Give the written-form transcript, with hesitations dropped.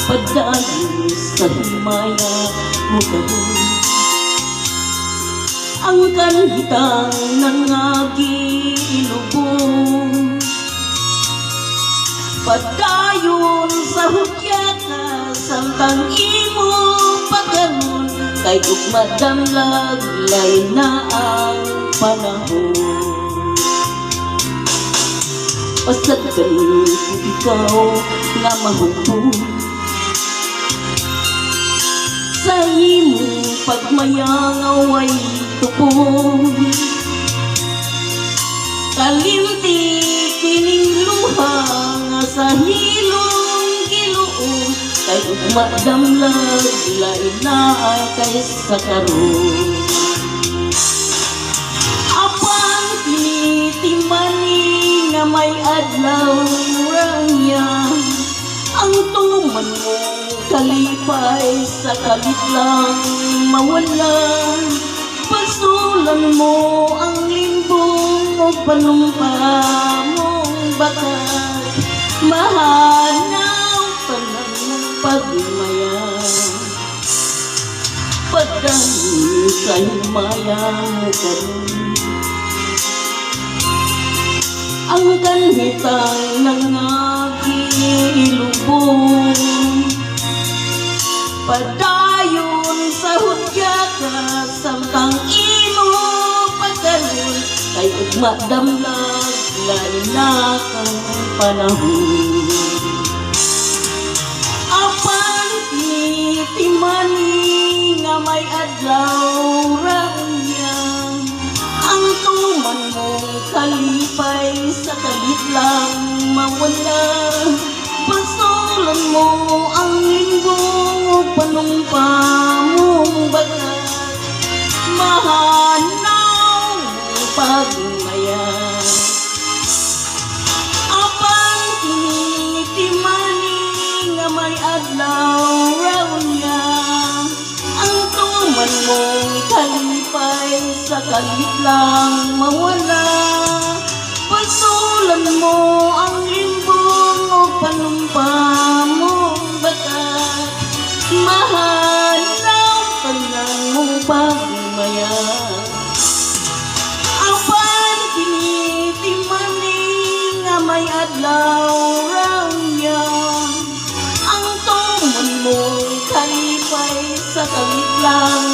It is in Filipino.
Padayon sa himaya mo karon, ang kanhitang nangagilubong. Padayon sa hudyata samtang imo pagkaroon, kay ugmadamlag lain na ang panahon. Pasad karon kung ikaw nga mahupong sa imong pagmayang away tupong. Kalimti kining luha nga sa hilong giluon, kay ugmadamlag lain na kaysa karon. Apan tinitimani nga may adlaw rangya, ang tuman mo kalipay sa kalit lang mawala. Pasulan mo ang limbong o panumpa mong bakat, mahanaw pa ng pagmaya. Padayon sa himaya mo karon, ang kanhitang nangagilubong. Padayon sa hudyata samtang imo pagkaroon, kay ugmadamlag lain na kang panahon. Apan tinitimani nga may adlaw rangya, ang tuman mong kalipay sa kalit lang mawala. Pasulan mo ang limbong o panumpa mong bagat, mahanaw ng pagmaya. Apan tinitimani nga may adlaw raon niya, ang tuman mong kalipay sa kalit lang mawala. Pasulan mo ang limbong o panumpa mong bagat, mahanaw pa ng mong pagmaya. Apan tinitimani nga may adlaw rangya, ang tuman mong kalipay sa kalit lang